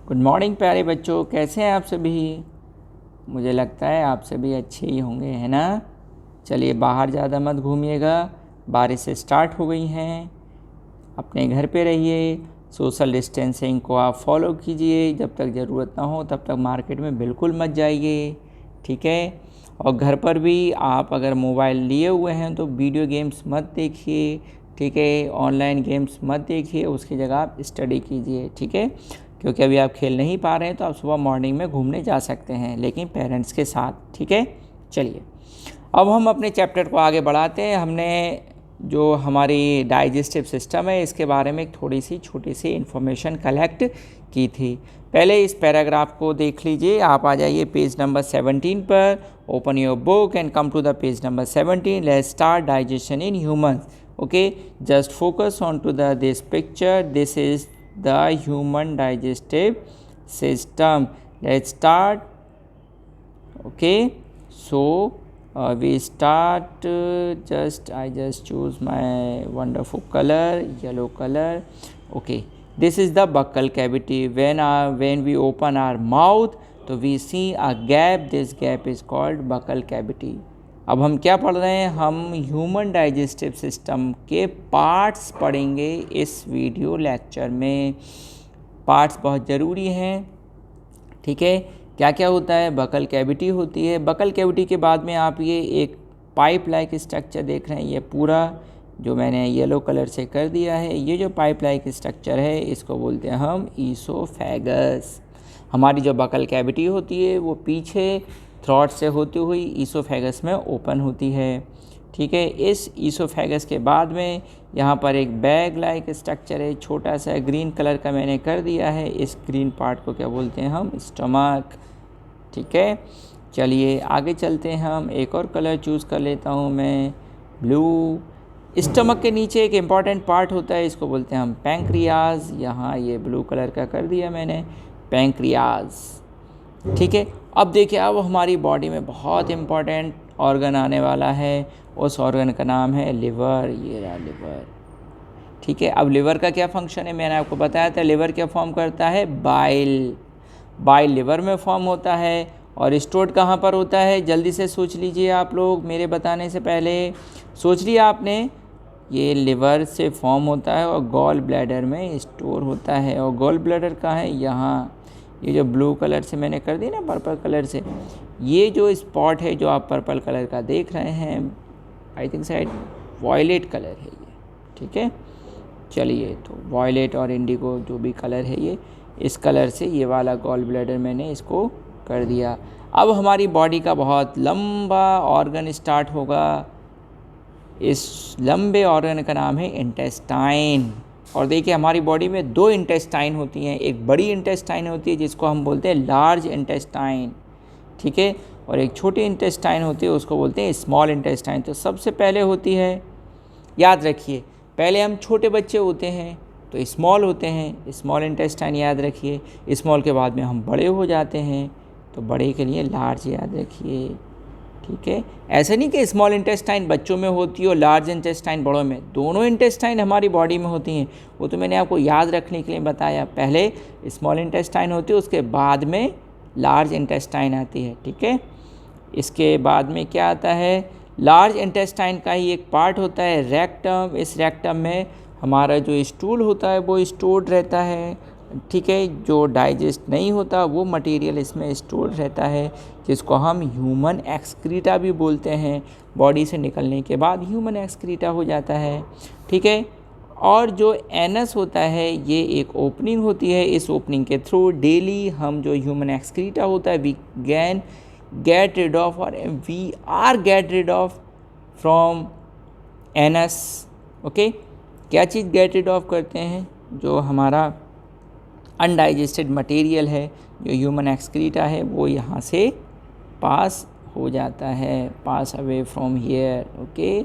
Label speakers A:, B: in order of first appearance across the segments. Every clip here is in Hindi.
A: गुड मॉर्निंग प्यारे बच्चों, कैसे हैं आप सभी। मुझे लगता है आप सभी अच्छे ही होंगे, है ना। चलिए बाहर ज़्यादा मत घूमिएगा, बारिश स्टार्ट हो गई हैं। अपने घर पे रहिए, सोशल डिस्टेंसिंग को आप फॉलो कीजिए। जब तक ज़रूरत ना हो तब तक मार्केट में बिल्कुल मत जाइए, ठीक है। और घर पर भी आप अगर मोबाइल लिए हुए हैं तो वीडियो गेम्स मत देखिए, ठीक है। ऑनलाइन गेम्स मत देखिए, उसकी जगह आप स्टडी कीजिए, ठीक है। क्योंकि अभी आप खेल नहीं पा रहे हैं तो आप सुबह मॉर्निंग में घूमने जा सकते हैं, लेकिन पेरेंट्स के साथ, ठीक है। चलिए अब हम अपने चैप्टर को आगे बढ़ाते हैं। हमने जो हमारी डाइजेस्टिव सिस्टम है इसके बारे में थोड़ी सी छोटी सी इन्फॉर्मेशन कलेक्ट की थी। पहले इस पैराग्राफ को देख लीजिए। आप आ जाइए पेज नंबर 17 पर। Open your book and come to the page number 17। Let's start digestion in humans. Okay, just focus on to the this picture. This is the human digestive system. Let's start. Okay, so we start. I just choose my wonderful color, yellow color. Okay, this is the buccal cavity. When we open our mouth, तो we see a gap. This gap is called buccal cavity. अब हम क्या पढ़ रहे हैं? हम ह्यूमन डाइजेस्टिव सिस्टम के पार्ट्स पढ़ेंगे इस वीडियो लेक्चर में। पार्ट्स बहुत ज़रूरी हैं, ठीक है। क्या क्या होता है? बकल कैविटी होती है। बकल कैविटी के बाद में आप ये एक पाइप लाइक स्ट्रक्चर देख रहे हैं। ये पूरा जो मैंने येलो कलर से कर दिया है, ये जो पाइप लाइक स्ट्रक्चर है इसको बोलते हैं हम ईसोफेगस। हमारी जो बकल कैविटी होती है वो पीछे थ्रॉट से होती हुई ईसोफेगस में ओपन होती है, ठीक है। इस ईसोफेगस के बाद में यहाँ पर एक बैग लाइक स्ट्रक्चर है, छोटा सा ग्रीन कलर का मैंने कर दिया है। इस ग्रीन पार्ट को क्या बोलते हैं हम? स्टमक, ठीक है। चलिए आगे चलते हैं। हम एक और कलर चूज़ कर लेता हूँ मैं, ब्लू। स्टमक के नीचे एक इम्पॉर्टेंट पार्ट होता है, इसको बोलते हैं हम पैंक्रियाज। यहाँ ये ब्लू कलर का कर दिया मैंने, पैंक्रियाज, ठीक है। अब देखिए, अब हमारी बॉडी में बहुत इम्पॉर्टेंट ऑर्गन आने वाला है। उस ऑर्गन का नाम है लिवर। ये रहा लिवर, ठीक है। अब लिवर का क्या फंक्शन है? मैंने आपको बताया था लिवर क्या फॉर्म करता है? बाइल। बाइल लिवर में फॉर्म होता है। और स्टोर्ड कहाँ पर होता है? जल्दी से सोच लीजिए आप लोग, मेरे बताने से पहले सोच लिया आपने। ये लिवर से फॉर्म होता है और गॉल ब्लैडर में स्टोर होता है। और गॉल ब्लैडर कहाँ है? यहाँ। ये जो ब्लू कलर से मैंने कर दी ना, पर्पल कलर से, ये जो स्पॉट है जो आप पर्पल कलर का देख रहे हैं, आई थिंक शायद वॉयलेट कलर है ये, ठीक है। चलिए, तो वॉयलेट और इंडिगो जो भी कलर है ये, इस कलर से ये वाला गॉल ब्लैडर मैंने इसको कर दिया। अब हमारी बॉडी का बहुत लंबा ऑर्गन स्टार्ट होगा। इस लंबे ऑर्गन का नाम है इंटेस्टाइन। और देखिए, हमारी बॉडी में दो इंटेस्टाइन होती हैं। एक बड़ी इंटेस्टाइन होती है जिसको हम बोलते हैं लार्ज इंटेस्टाइन, ठीक है। और एक छोटी इंटेस्टाइन होती है, उसको बोलते हैं स्मॉल इंटेस्टाइन। तो सबसे पहले होती है, याद रखिए, पहले हम छोटे बच्चे होते हैं तो स्मॉल होते हैं, स्मॉल इंटेस्टाइन याद रखिए। स्मॉल के बाद में हम बड़े हो जाते हैं तो बड़े के लिए लार्ज याद रखिए, ठीक है। ऐसा नहीं कि स्मॉल इंटेस्टाइन बच्चों में होती है और लार्ज इंटेस्टाइन बड़ों में। दोनों इंटेस्टाइन हमारी बॉडी में होती हैं। वो तो मैंने आपको याद रखने के लिए बताया। पहले स्मॉल इंटेस्टाइन होती है, उसके बाद में लार्ज इंटेस्टाइन आती है, ठीक है। इसके बाद में क्या आता है? लार्ज इंटेस्टाइन का ही एक पार्ट होता है रेक्टम। इस रेक्टम में हमारा जो स्टूल होता है वो स्टोर्ड रहता है, ठीक है। जो डाइजेस्ट नहीं होता वो मटेरियल इसमें स्टोर रहता है, जिसको हम ह्यूमन एक्सक्रीटा भी बोलते हैं। बॉडी से निकलने के बाद ह्यूमन एक्सक्रीटा हो जाता है, ठीक है। और जो एनस होता है ये एक ओपनिंग होती है। इस ओपनिंग के थ्रू डेली हम जो ह्यूमन एक्सक्रीटा होता है we can get rid of, और we are get rid of from anus. Okay, क्या चीज़ गेट रिड ऑफ करते हैं? जो हमारा अनडाइजेस्टेड मटेरियल है, जो ह्यूमन एक्सक्रीटा है, वो यहाँ से पास हो जाता है, pass away from here, okay.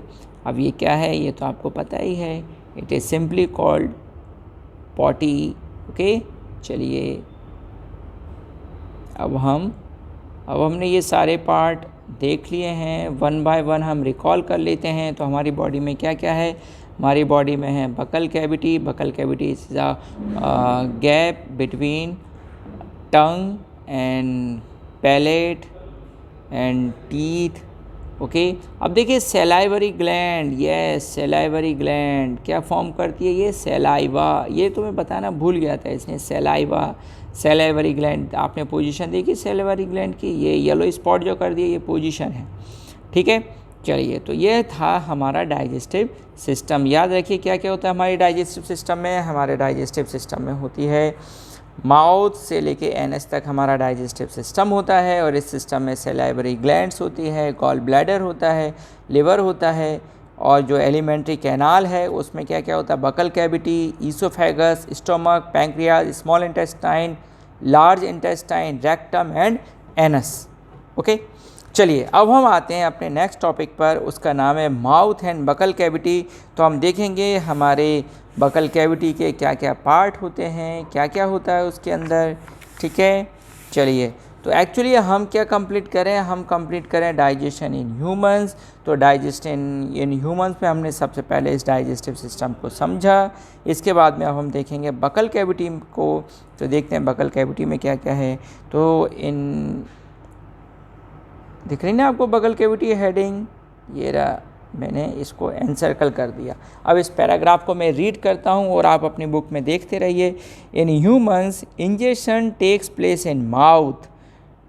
A: अब ये क्या है? ये तो आपको पता ही है, it is simply called potty, okay. चलिए अब हमने ये सारे पार्ट देख लिए हैं, वन बाय वन हम रिकॉल कर लेते हैं। तो हमारी बॉडी में क्या क्या है? हमारी बॉडी में है buccal cavity. Buccal cavity is a gap between tongue and palate and teeth. Okay अब देखिए salivary gland, yes salivary gland क्या फॉर्म करती है, ये सैलाइवा, ये तो मैं बताना भूल गया था इसने, सैलाइवा सैलाइवरी ग्लैंड। आपने पोजीशन देखी सैलाइवरी ग्लैंड की, ये येलो स्पॉट जो कर दिया ये पोजीशन है, ठीक है। चलिए तो ये था हमारा डाइजेस्टिव सिस्टम। याद रखिए क्या क्या होता है हमारे डाइजेस्टिव सिस्टम में। हमारे डाइजेस्टिव सिस्टम में होती है माउथ से लेके एनस तक हमारा डाइजेस्टिव सिस्टम होता है, और इस सिस्टम में सैलाइवरी ग्लैंड्स होती है, गॉल ब्लैडर होता है, लिवर होता है, और जो एलिमेंट्री कैनाल है उसमें क्या क्या होता है, buccal cavity, oesophagus, stomach, pancreas, small intestine, large intestine, rectum and anus. Okay चलिए अब हम आते हैं अपने नेक्स्ट टॉपिक पर, उसका नाम है माउथ एंड बकल कैविटी। तो हम देखेंगे हमारे बकल कैविटी के क्या क्या पार्ट होते हैं, क्या क्या होता है उसके अंदर, ठीक है। चलिए तो एक्चुअली हम क्या कंप्लीट करें, हम कंप्लीट करें डाइजेशन इन ह्यूमंस। तो डाइजेशन इन ह्यूमंस में हमने सबसे पहले इस डाइजेस्टिव सिस्टम को समझा, इसके बाद में अब हम देखेंगे बकल कैविटी को। तो देखते हैं बकल कैविटी में क्या क्या है। तो इन दिख रही ना आपको बकल कैविटी हेडिंग, ये रहा, मैंने इसको एनसर्कल कर दिया। अब इस पैराग्राफ को मैं रीड करता हूँ और आप अपनी बुक में देखते रहिए। In humans ingestion takes place in mouth,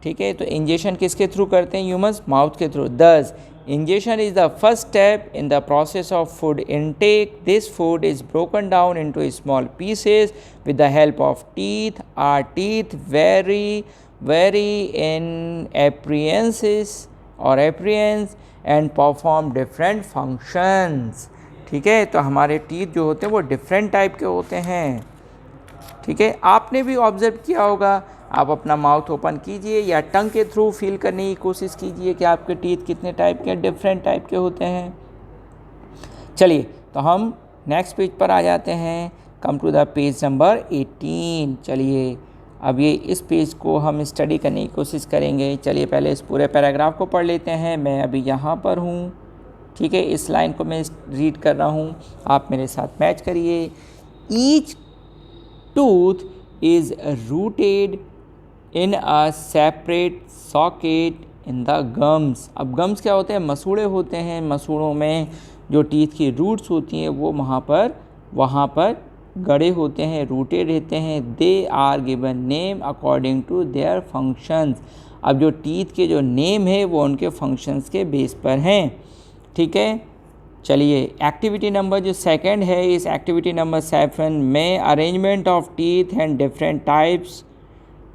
A: ठीक है। तो इंजेक्शन किसके थ्रू करते हैं ह्यूमंस, माउथ के through. This ingestion is the first step in the process of food intake. This food is broken down into small pieces with the help of teeth. Our teeth vary in appearances or appearance and perform different functions, ठीक है। तो हमारे टीथ जो होते हैं वो डिफरेंट टाइप के होते हैं, ठीक है। आपने भी ऑब्जर्व किया होगा, आप अपना माउथ ओपन कीजिए या टंग के थ्रू फील करने की कोशिश कीजिए कि आपके टीथ कितने टाइप के, डिफरेंट टाइप के होते हैं। चलिए तो हम नेक्स्ट पेज पर आ जाते हैं, come to the page number 18। चलिए अब ये इस पेज को हम स्टडी करने की कोशिश करेंगे। चलिए पहले इस पूरे पैराग्राफ को पढ़ लेते हैं। मैं अभी यहाँ पर हूँ, ठीक है, इस लाइन को मैं रीड कर रहा हूँ, आप मेरे साथ मैच करिए। Each tooth is rooted in a separate socket in the gums. अब गम्स क्या होते हैं, मसूड़े होते हैं। मसूड़ों में जो टीथ की रूट्स होती हैं वो वहाँ पर गड़े होते हैं, रूटेड रहते हैं। They are given name according to their functions. अब जो टीथ के जो नेम है वो उनके फंक्शंस के बेस पर हैं, ठीक है। चलिए एक्टिविटी नंबर जो सेकंड है, इस एक्टिविटी नंबर 7 में arrangement of teeth and different types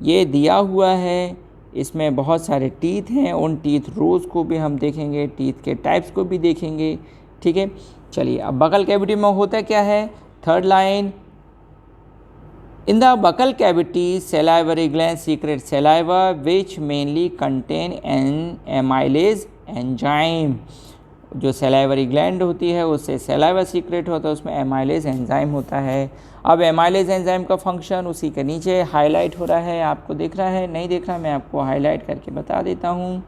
A: ये दिया हुआ है। इसमें बहुत सारे टीथ हैं, उन टीथ रोज़ को भी हम देखेंगे, टीथ के टाइप्स को भी देखेंगे, ठीक है। चलिए अब बकल कैविटी में होता क्या है, third line, in the buccal cavity salivary glands secrete saliva which mainly contain an amylase enzyme। जो सैलाइवरी ग्लैंड होती है उससे सैलाइवा सीक्रेट होता है, उसमें एमाइलेज एंजाइम होता है। अब एमाइलेज एंजाइम का फंक्शन उसी के नीचे हाईलाइट हो रहा है, आपको दिख रहा है, नहीं दिख रहा, मैं आपको हाईलाइट करके बता देता हूँ,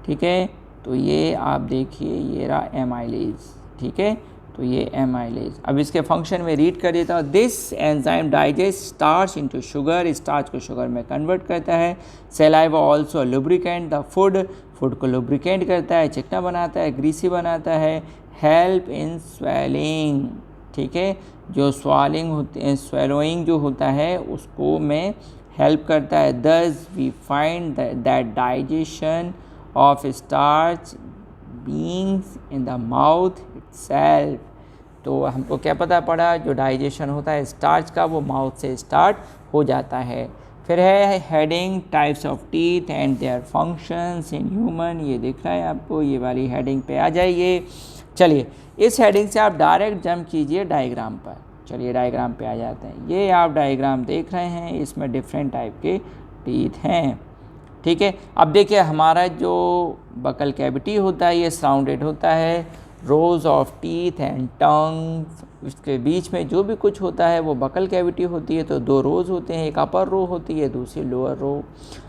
A: ठीक है। तो ये आप देखिए, ये रहा एमाइलेज, ठीक है। तो ये एमाइलेज, अब इसके फंक्शन में रीड कर देता हूँ। This enzyme digest starch into sugar, starch को शुगर में कन्वर्ट करता है। Saliva also lubricant the food, food को लुब्रिकेंट करता है, चिकना बनाता है, ग्रीसी बनाता है। हेल्प इन स्वेलिंग, ठीक है, जो स्वालिंग होती है, स्वेलोइंग जो होता है उसको में हेल्प करता है। Thus we find that digestion of starch begins in the mouth itself. तो हमको क्या पता पड़ा, जो डाइजेशन होता है स्टार्च का वो माउथ से स्टार्ट हो जाता है। फिर है heading types of teeth and their functions in human, ये दिख रहा है आपको, ये वाली हेडिंग पे आ जाइए। चलिए इस हेडिंग से आप डायरेक्ट जंप कीजिए डायग्राम पर। चलिए डायग्राम पे आ जाते हैं। ये आप डायग्राम देख रहे हैं, इसमें डिफरेंट टाइप के टीथ हैं, ठीक है। अब देखिए हमारा जो बकल कैविटी होता है ये सराउंडेड होता है रोज ऑफ टीथ एंड टंग्स। उसके बीच में जो भी कुछ होता है वो बकल कैविटी होती है। तो दो रोज होते हैं, एक अपर रो होती है, दूसरी लोअर रो।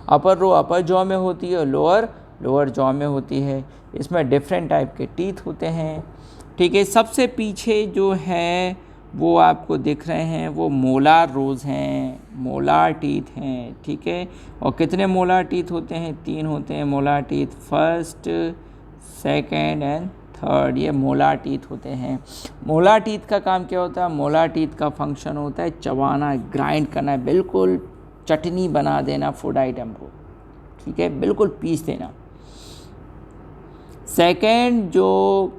A: अपर रो अपर जॉ में होती है और लोअर जॉ में होती है। इसमें डिफरेंट टाइप के टीथ होते हैं, ठीक है। सबसे पीछे जो है वो आपको दिख रहे हैं, वो मोलार रोज हैं, मोलार टीथ हैं, ठीक है। और कितने मोलार टीथ होते हैं? 3 होते हैं molar teeth, first, second and third, ये मोलार टीथ होते हैं। मोलार टीथ का काम क्या होता है? मोलार टीथ का फंक्शन होता है चबाना, ग्राइंड करना, बिल्कुल चटनी बना देना फूड आइटम को, ठीक है, बिल्कुल पीस देना। सेकेंड जो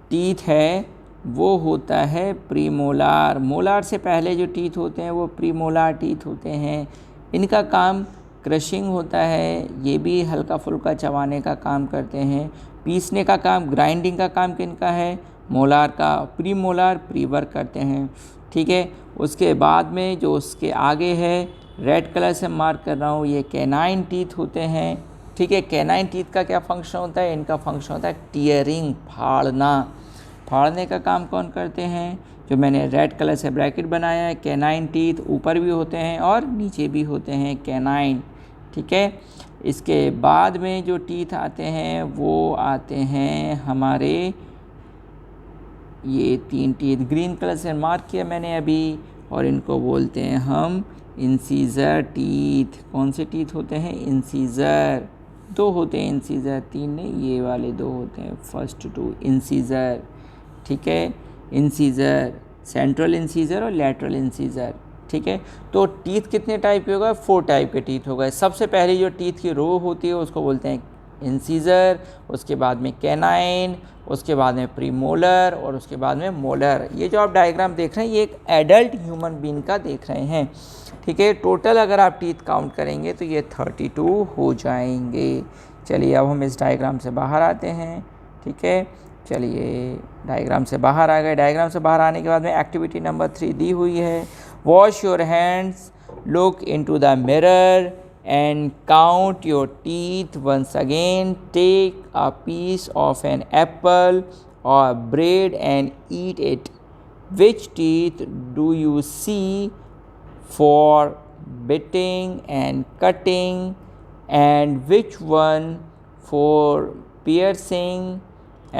A: टीथ है वो होता है प्रीमोलार। मोलार से पहले जो टीथ होते हैं वो प्रीमोलार टीथ होते हैं। इनका काम क्रशिंग होता है, ये भी हल्का फुल्का चबाने का काम करते हैं। पीसने का काम, ग्राइंडिंग का काम किनका है? मोलार का। प्रीमोलार प्री वर्क करते हैं, ठीक है। उसके बाद में जो उसके आगे है, रेड कलर से मार्क कर रहा हूँ, ये कैनाइन टीथ होते हैं, ठीक है। कैनाइन टीथ का क्या फंक्शन होता है? इनका फंक्शन होता है टीयरिंग, फाड़ना। फाड़ने का काम कौन करते हैं? जो मैंने रेड कलर से ब्रैकेट बनाया है, कैनाइन टीथ ऊपर भी होते हैं और नीचे भी होते हैं कैनाइन, ठीक है। इसके बाद में जो टीथ आते हैं वो आते हैं हमारे, ये 3 टीथ ग्रीन कलर से मार्क किया मैंने अभी, और इनको बोलते हैं हम इंसीजर टीथ। कौन से टीथ होते हैं? इंसीजर। 2 होते हैं इंसीजर, 3 नहीं, ये वाले 2 होते हैं, फर्स्ट 2 इंसीजर, ठीक है। इंसीजर, सेंट्रल इंसीजर और लैटरल इंसीजर, ठीक है। तो टीथ कितने टाइप के होगा? 4 टाइप के टीथ हो गए। सबसे पहले जो टीथ की रो होती है उसको बोलते हैं इंसीजर, उसके बाद में कैनाइन, उसके बाद में प्रीमोलर और उसके बाद में मोलर। ये जो आप डायग्राम देख रहे हैं ये एक एडल्ट ह्यूमन बीइंग का देख रहे हैं, ठीक है। टोटल अगर आप टीथ काउंट करेंगे तो ये 32 हो जाएंगे। चलिए अब हम इस डायग्राम से बाहर आते हैं, ठीक है। चलिए डायग्राम से बाहर आ गए। डायग्राम से बाहर आने के बाद में एक्टिविटी नंबर 3 दी हुई है, wash your hands, look into the mirror and count your teeth once again. Take a piece of an apple or bread and eat it. Which teeth do you see for biting and cutting, and which one for piercing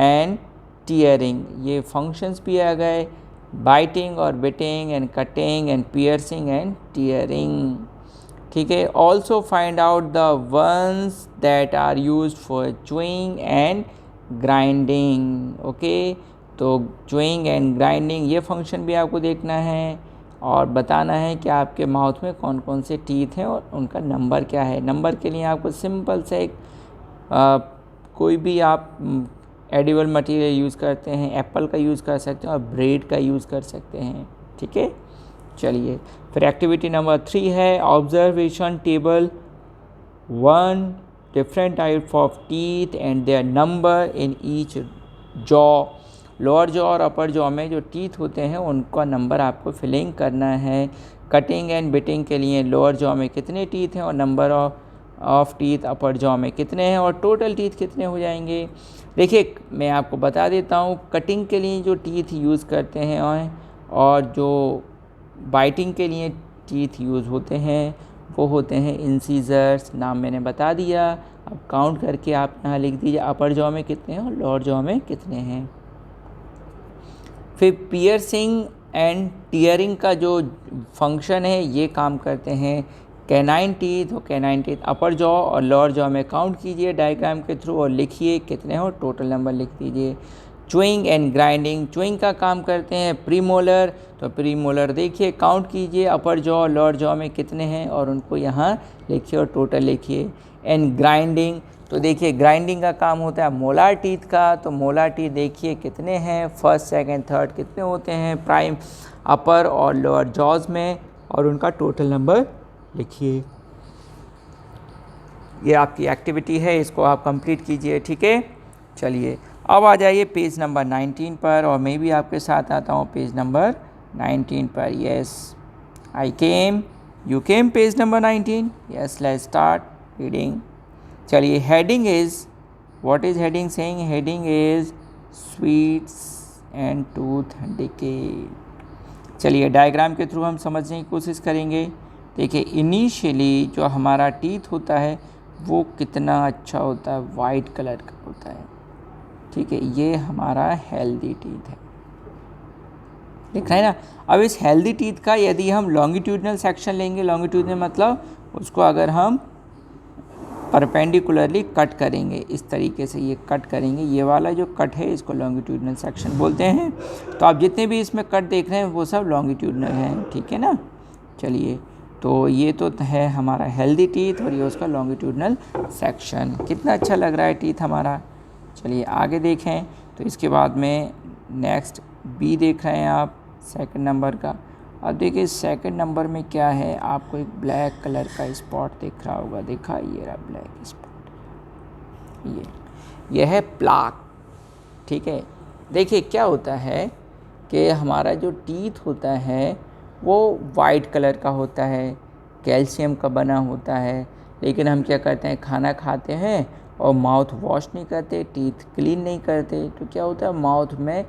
A: and tearing? ये functions भी आ गए, biting और biting and cutting and piercing and tearing, ठीक है। Also find out the ones that are use for chewing and grinding, okay. तो च्यूइंग एंड ग्राइंडिंग ये फंक्शन भी आपको देखना है और बताना है कि आपके माउथ में कौन कौन से टीथ हैं और उनका नंबर क्या है। नंबर के लिए आपको सिंपल से एक कोई भी आप एडिबल मटेरियल यूज़ करते हैं, एप्पल का यूज़ कर सकते हैं और ब्रेड का यूज़ कर सकते हैं, ठीक है। चलिए फिर एक्टिविटी नंबर 3 है, observation table 1 different type of teeth and their number in each jaw. Lower jaw और अपर जॉ में जो टीथ होते हैं उनका नंबर आपको फिलिंग करना है। कटिंग एंड बिटिंग के लिए लोअर जॉ में कितने टीथ हैं और number of teeth upper jaw में कितने हैं और टोटल टीथ कितने हो जाएंगे। देखिए मैं आपको बता देता हूँ, कटिंग के लिए जो टीथ यूज़ करते हैं और जो बाइटिंग के लिए टीथ यूज़ होते हैं वो होते हैं इंसीजर्स, नाम मैंने बता दिया। अब काउंट करके आप यहाँ लिख दीजिए अपर जॉ में कितने हैं और लोअर जॉ में कितने हैं। फिर पियर्सिंग एंड टीयरिंग का जो फंक्शन है ये काम करते हैं कैनाइन टीथ और कैनाइन टीथ अपर जॉ और लोअर जॉ में काउंट कीजिए डायग्राम के थ्रू और लिखिए कितने हैं और टोटल नंबर लिख दीजिए। च्यूइंग एंड ग्राइंडिंग, च्यूइंग का काम करते हैं प्रीमोलर, तो प्रीमोलर देखिए काउंट कीजिए अपर जॉ लोअर जॉ में कितने हैं और उनको यहाँ लिखिए और टोटल लिखिए। एंड ग्राइंडिंग, तो देखिए ग्राइंडिंग का काम होता है मोलार टीथ का, तो मोलार टीथ देखिए कितने हैं, फर्स्ट सेकंड थर्ड कितने होते हैं प्राइम अपर और लोअर जॉज में और उनका टोटल नंबर लिखिए। ये आपकी एक्टिविटी है, इसको आप कंप्लीट कीजिए, ठीक है। चलिए अब आ जाइए पेज नंबर 19 पर और मैं भी आपके साथ आता हूँ पेज नंबर 19 पर। Yes I came, you came, page number 19। Yes let's start reading. चलिए heading is, what is heading saying? Heading is sweets and tooth decay. चलिए डायग्राम के थ्रू हम समझने की कोशिश करेंगे। देखिए इनिशियली जो हमारा टीथ होता है वो कितना अच्छा होता है, वाइट कलर का होता है, ठीक है। ये हमारा हेल्दी टीथ है, दिख रहा है ना। अब इस हेल्दी टीथ का यदि हम लॉन्गिट्यूडनल सेक्शन लेंगे, लॉन्गिट्यूडनल मतलब उसको अगर हम परपेंडिकुलरली कट करेंगे, इस तरीके से ये कट करेंगे, ये वाला जो कट है इसको लॉन्गिट्यूडनल सेक्शन बोलते हैं। तो आप जितने भी इसमें कट देख रहे हैं वो सब लॉन्गिट्यूडनल हैं, ठीक है ना। चलिए, तो ये तो है हमारा हेल्दी टीथ और ये उसका लॉन्गिट्यूडनल सेक्शन। कितना अच्छा लग रहा है टीथ हमारा। चलिए आगे देखें, तो इसके बाद में नेक्स्ट बी देख रहे हैं आप, सेकंड नंबर का। अब देखिए सेकंड नंबर में क्या है, आपको एक ब्लैक कलर का स्पॉट दिख रहा होगा, देखा, ये रहा ब्लैक स्पॉट, ये है प्लाक, ठीक है। देखिए क्या होता है कि हमारा जो टीथ होता है वो वाइट कलर का होता है, कैल्शियम का बना होता है, लेकिन हम क्या करते हैं, खाना खाते हैं और माउथ वॉश नहीं करते, टीथ क्लीन नहीं करते, तो क्या होता है माउथ में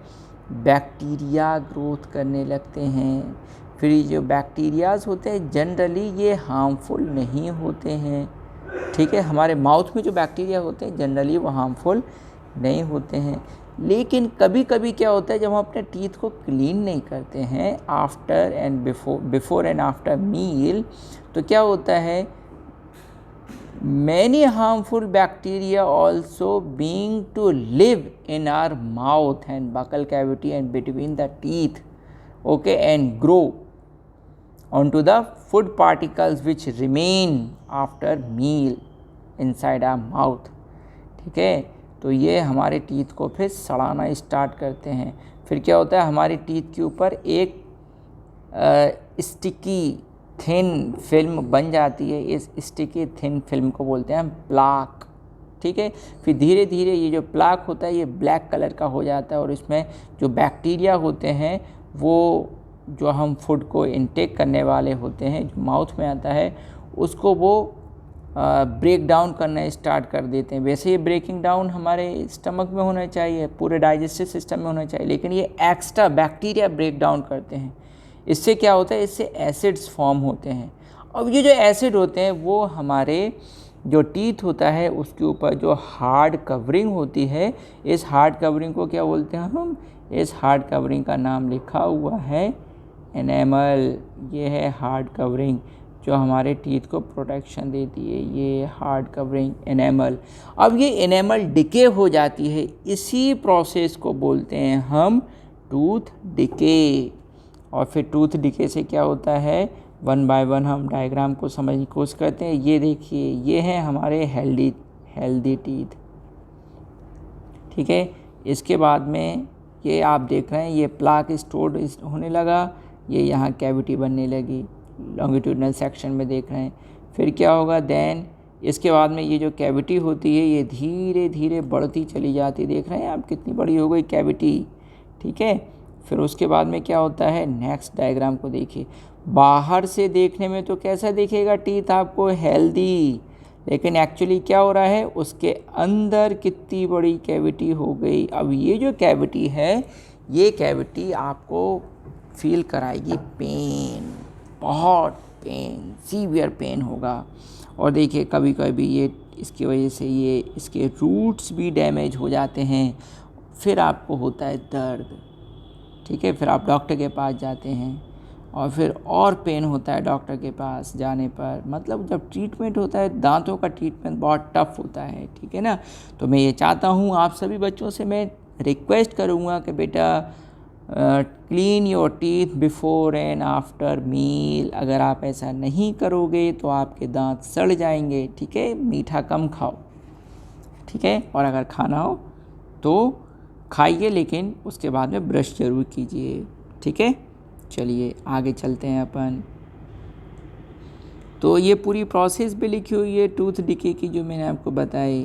A: बैक्टीरिया ग्रोथ करने लगते हैं। फिर ये जो बैक्टीरियाज होते हैं जनरली ये हार्मफुल नहीं होते हैं, ठीक है। हमारे माउथ में जो बैक्टीरिया होते हैं जनरली वो हार्मफुल नहीं होते हैं, लेकिन कभी कभी क्या होता है जब हम अपने टीथ को क्लीन नहीं करते हैं after and before and after meal, तो क्या होता है many harmful bacteria also being to live in our mouth and buccal cavity and between the teeth, okay, and grow onto the food particles which remain after meal inside our mouth, ठीक है। तो ये हमारे टीथ को फिर सड़ाना स्टार्ट करते हैं। फिर क्या होता है हमारे टीथ के ऊपर एक स्टिकी थिन फिल्म बन जाती है, इस स्टिकी थिन फिल्म को बोलते हैं हम प्लाक, ठीक है। फिर धीरे धीरे ये जो प्लाक होता है ये ब्लैक कलर का हो जाता है और इसमें जो बैक्टीरिया होते हैं वो जो हम फूड को इनटेक करने वाले होते हैं, जो माउथ में आता है उसको वो ब्रेक डाउन करना स्टार्ट कर देते हैं। वैसे ये ब्रेकिंग डाउन हमारे स्टमक में होना चाहिए, पूरे डाइजेस्टिव सिस्टम में होना चाहिए, लेकिन ये एक्स्ट्रा बैक्टीरिया ब्रेक डाउन करते हैं। इससे क्या होता है, इससे एसिड्स फॉर्म होते हैं। अब ये जो एसिड होते हैं वो हमारे जो टीथ होता है उसके ऊपर जो हार्ड कवरिंग होती है, इस हार्ड कवरिंग को क्या बोलते हैं हम, इस हार्ड कवरिंग का नाम लिखा हुआ है एनेमल। ये है हार्ड कवरिंग जो हमारे टीथ को प्रोटेक्शन देती है, ये हार्ड कवरिंग एनेमल। अब ये एनेमल डिके हो जाती है, इसी प्रोसेस को बोलते हैं हम टूथ डिके। और फिर टूथ डिके से क्या होता है, वन बाय वन हम डायग्राम को समझने की कोशिश करते हैं। ये देखिए ये हैं हमारे हेल्दी टीथ, ठीक है। इसके बाद में ये आप देख रहे हैं ये प्लाक स्टोर्ड होने लगा, ये यहाँ कैविटी बनने लगी, लॉन्गिट्यूडनल सेक्शन में देख रहे हैं। फिर क्या होगा देन, इसके बाद में ये जो कैविटी होती है ये धीरे धीरे बढ़ती चली जाती, देख रहे हैं आप कितनी बड़ी हो गई कैविटी, ठीक है। फिर उसके बाद में क्या होता है, नेक्स्ट डायग्राम को देखिए। बाहर से देखने में तो कैसा दिखेगा टीथ आपको, हेल्दी, लेकिन एक्चुअली क्या हो रहा है उसके अंदर कितनी बड़ी कैविटी हो गई। अब ये जो कैविटी है ये कैविटी आपको फील कराएगी पेन, बहुत पेन, सीवियर पेन होगा। और देखिए कभी कभी ये इसकी वजह से ये इसके रूट्स भी डैमेज हो जाते हैं, फिर आपको होता है दर्द, ठीक है। फिर आप डॉक्टर के पास जाते हैं और फिर और पेन होता है डॉक्टर के पास जाने पर। मतलब जब ट्रीटमेंट होता है दांतों का ट्रीटमेंट बहुत टफ होता है, ठीक है ना। तो मैं ये चाहता हूँ आप सभी बच्चों से मैं रिक्वेस्ट करूँगा कि बेटा clean your teeth before and after meal. अगर आप ऐसा नहीं करोगे तो आपके दांत सड़ जाएंगे, ठीक है। मीठा कम खाओ, ठीक है, और अगर खाना हो तो खाइए, लेकिन उसके बाद में ब्रश जरूर कीजिए, ठीक है। चलिए आगे चलते हैं अपन। तो ये पूरी प्रोसेस भी लिखी हुई है टूथ डिके की जो मैंने आपको बताई,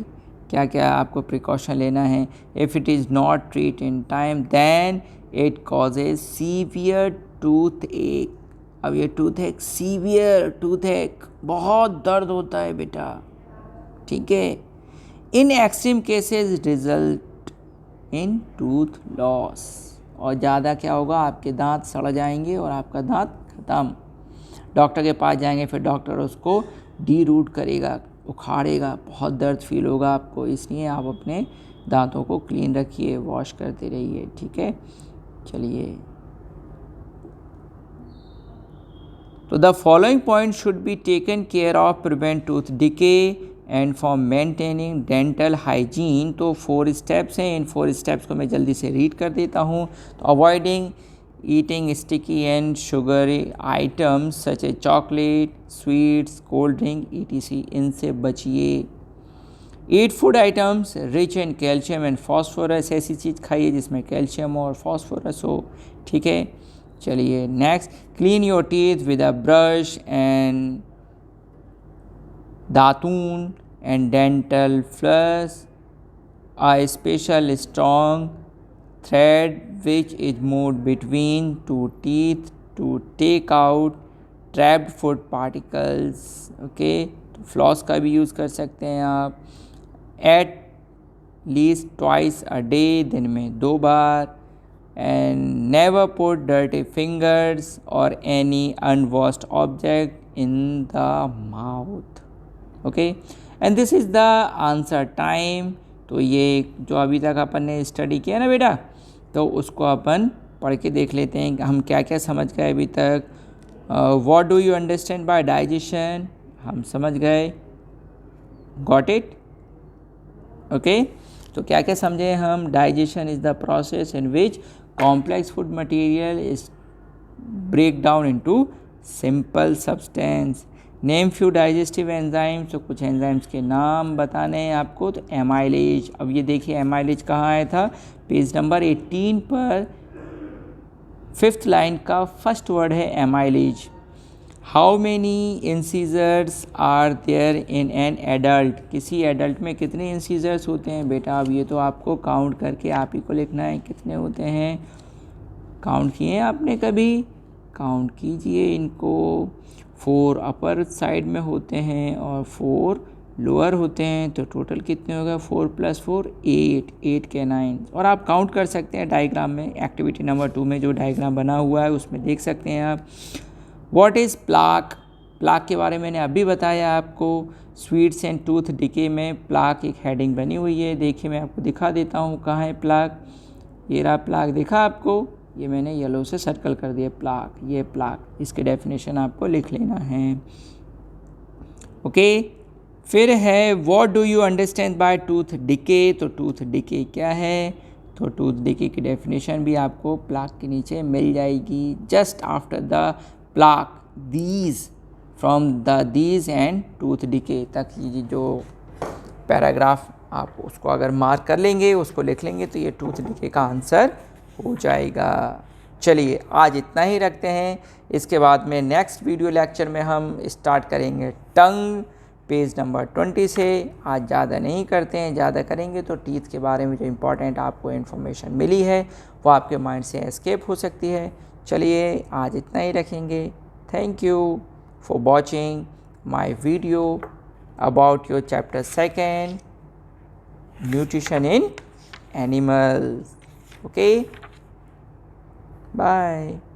A: क्या क्या आपको प्रिकॉशन लेना है। If it is not treat in time then it causes severe toothache. अब ये टूथ एक सीवियर टूथ एक, बहुत दर्द होता है बेटा, ठीक है। In extreme cases result in tooth loss, और ज़्यादा क्या होगा आपके दांत सड़ जाएंगे और आपका दांत ख़त्म। डॉक्टर के पास जाएंगे, फिर डॉक्टर उसको डी रूट करेगा, उखाड़ेगा, बहुत दर्द फील होगा आपको। इसलिए आप अपने दांतों को क्लीन रखिए, वॉश करते रहिए, ठीक है। चलिए तो the following point should be taken care of prevent tooth decay and for maintaining dental hygiene. तो 4 स्टेप्स हैं, इन 4 स्टेप्स को मैं जल्दी से रीड कर देता हूँ। तो avoiding eating sticky and sugary items such A chocolate, sweets, cold drink etc, इनसे बचिए। Eat food items rich in calcium and phosphorus, ऐसी चीज़ खाइए जिसमें कैल्शियम और फॉस्फोरस हो, ठीक है। चलिए next, clean your teeth with a brush and datun and dental floss, a special strong thread which is moved between two teeth to take out trapped food particles, okay. तो फ्लॉस का भी यूज़ कर सकते हैं आप। At least twice a day, दिन में 2 बार। And never put dirty fingers or any unwashed object in the mouth, okay. And this is the answer time. तो ये जो अभी तक अपन ने स्टडी किया ना बेटा, तो उसको अपन पढ़ के देख लेते हैं कि हम क्या क्या समझ गए अभी तक। What do you understand by digestion, हम समझ गए, गॉट इट, ओके। तो क्या क्या समझे हम? Digestion is the process in which complex food material is break down into simple substance. Name few digestive enzymes, तो कुछ एंजाइम्स के नाम बताने हैं आपको। तो एमाइलेज, अब ये देखिए एमाइलेज कहाँ आया था, पेज नंबर 18 पर 5th लाइन का फर्स्ट वर्ड है amylase. How many incisors are there in an adult, किसी एडल्ट में कितने इंसीजर्स होते हैं बेटा? अब ये तो आपको काउंट करके आप ही को लिखना है कितने होते हैं। काउंट किए आपने कभी? काउंट कीजिए इनको। 4 अपर साइड में होते हैं और 4 लोअर होते हैं, तो टोटल कितने हो गए? 4 + 4 8 कैनाइन। और आप काउंट कर सकते हैं डायग्राम में, एक्टिविटी नंबर 2 में जो डायग्राम बना हुआ है उसमें देख सकते हैं आप। व्हाट इज़ प्लाक, प्लाक के बारे में मैंने अभी बताया आपको। स्वीट्स एंड टूथ डिके में प्लाक एक हेडिंग बनी हुई है, देखिए मैं आपको दिखा देता हूँ कहाँ है प्लाक। ये रहा प्लाक, दिखा आपको? ये मैंने येलो से सर्कल कर दिया प्लाक, ये प्लाक, इसके डेफिनेशन आपको लिख लेना है, ओके। फिर है what do you understand by tooth decay, तो टूथ डिके क्या है? तो टूथ डिके की डेफिनेशन भी आपको प्लाक के नीचे मिल जाएगी। Just after the plaque these, from the these and tooth decay तक, ये जो पैराग्राफ आप उसको अगर मार्क कर लेंगे, उसको लिख लेंगे, तो ये टूथ डिके का आंसर हो जाएगा। चलिए आज इतना ही रखते हैं, इसके बाद में नेक्स्ट वीडियो लेक्चर में हम स्टार्ट करेंगे टंग, पेज नंबर 20 से। आज ज़्यादा नहीं करते हैं, ज़्यादा करेंगे तो टीथ के बारे में जो इम्पोर्टेंट आपको इन्फॉर्मेशन मिली है वो आपके माइंड से एस्केप हो सकती है। चलिए आज इतना ही रखेंगे। Thank you for watching my video about your chapter 2 nutrition in animals, okay, bye।